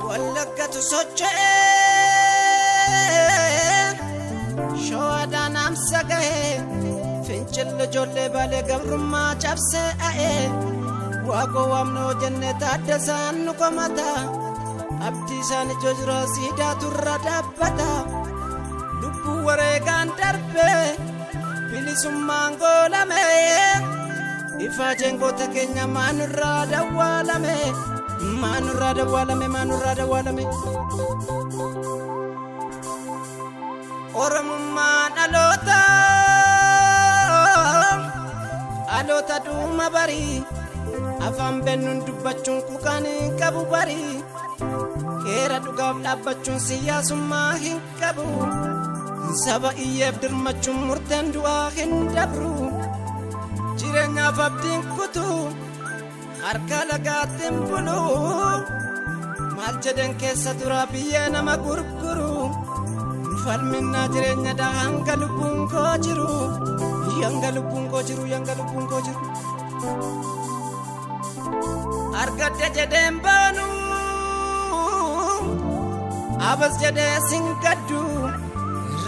wallagatu sochee shoodan amsa gahee fincille ijoollee Baalee gabrummaa cabsee a'ee waaqoo waamnoo jennee taaddasaan nu komata abdii isaan ijoo jira siidaa turra dhaabbata lubbuu wareegaan darbee bilisummaan goolame ifa jeengoota keenya maanurraa dawwaalame maanurraa dawwaalame oromummaan aloota duuma barii afaan bennuun dubbachuun kukaan hin qabu barii keera dhugaaf dhaabbachuun siyaasummaa hin qabu saba iyyeef dirmachuun murteen du'aa hin dabru jireenyaaf abdiin kutuu harka lagaattiin buluu maal jedhan keessa dura biyyee nama gurguru falminnaa jireenya dhaa hanga lubbuun koo jiru yanga lubbuun koo jiru argadde jedheen baanu abas jedhee singaddu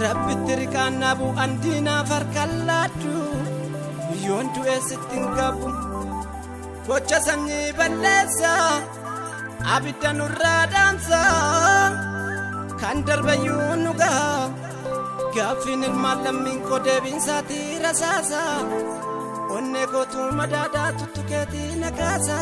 rabbitti riqaannaa bu'an diinaaf harkaan laaddu yoon du'ee sittiin qabu gocha sanyii balleessa abidda nurraa dhaamsa kan darbayyuu nu gaha gaaffiin ilmaan lammiin koo deebiinsaatii rasaasa onnee kootuu madaadaa tuttukeetii nakaasa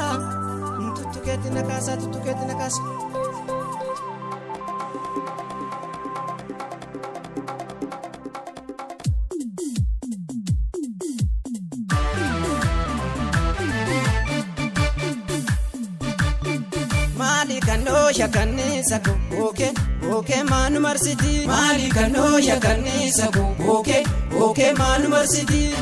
Mali kanosha kanisa oke manu marsiti Mali kanosha kanisa oke manu marsiti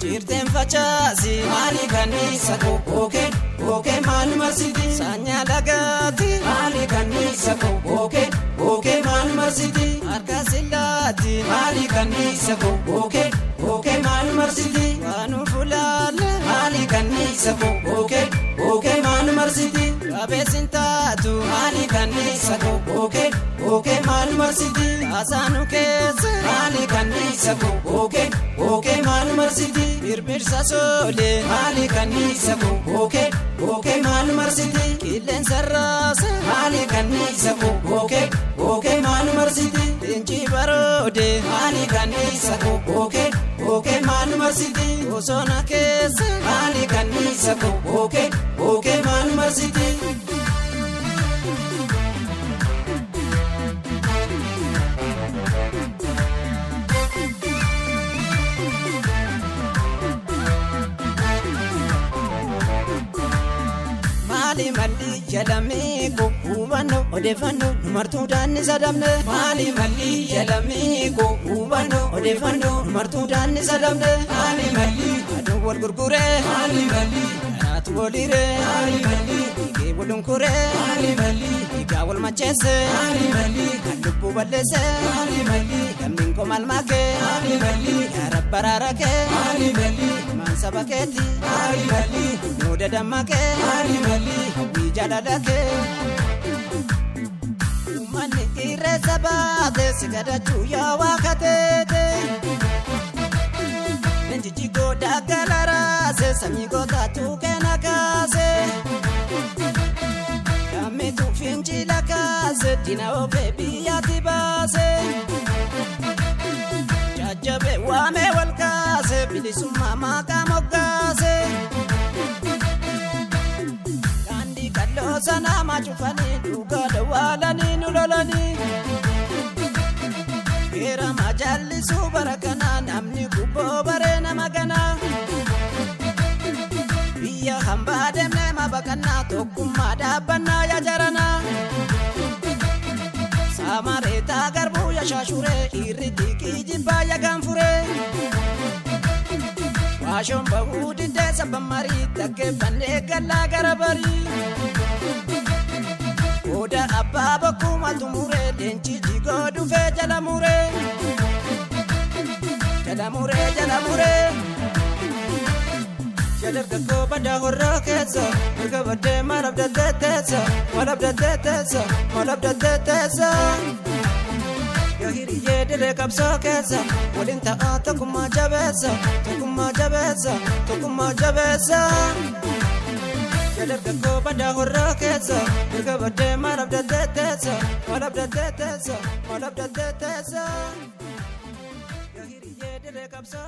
Jirten facasi Mali kanisa oke manu marsiti Sanya lagati Mali kanisa oke manu marsiti Arkasilati Mali kanisa oke manu marsiti Wanu fulale Mali kanisa oke manu marsiti Abesintatu Mali kanisa oke manu marsiti Asanu kese Mali kanisa oke manu marsiti Birbirsa sole Mali kanisa oke manu marsiti Killen sarrase Mali kanisa oke manu marsiti Inchi barode Mali kanisa oke manu marsiti Osona kese Mali kanisa oke manu marsiti Mali jedhamee hubannoo odeeffannoo martuu daanni sadamne Mali jedhamee hubannoo odeeffannoo martuu daanni sadamne Mali aduu wal gurguree kanaatu waliree dhiigee walunkuree dhiigaa wal macheessee kan lubbuu balleessee lammiin koo maal maakee yaa rabba raarakee maan saba keetii nuuda dammakee hawwii jaalalakee uummanni irreessa baatee si gadachuu yaa waaqateete Nenjiji goda galarase sanyii gootaatu keena kaase Kamitu finjila kaase dina ofee biyyaatti baase Jajjabe waame wal kaase bilisummaa maqaa moggaase Kandi kalloo sana maachufanii dhugaa dawwaalanii nu lolanii Era majallisu barakana namni gubboo baree nama ganaa Biyya hambaa deemnee mabaqannaa tokkummaa dhaabbannaa yaa jaranaa Samareetaa garbuu yaa shaashuree irratti kijibbaa yaa gaanfuree Waashoon bahuu didee sabban marii dhaggeeffannee gallaa gara barii Oda abbaa bokkuma tumuree leenci jigoo dhufee jala muree jala mure Jadar ko bada horra kesa Erga bade marab da tetesa Malab da tetesa Yahiri ye dile kapsa kesa Walinta takuma jabesa Jadar ko bada horra kesa Erga bade marab da tetesa Malab da tetesa Yahiri ye dile kapsa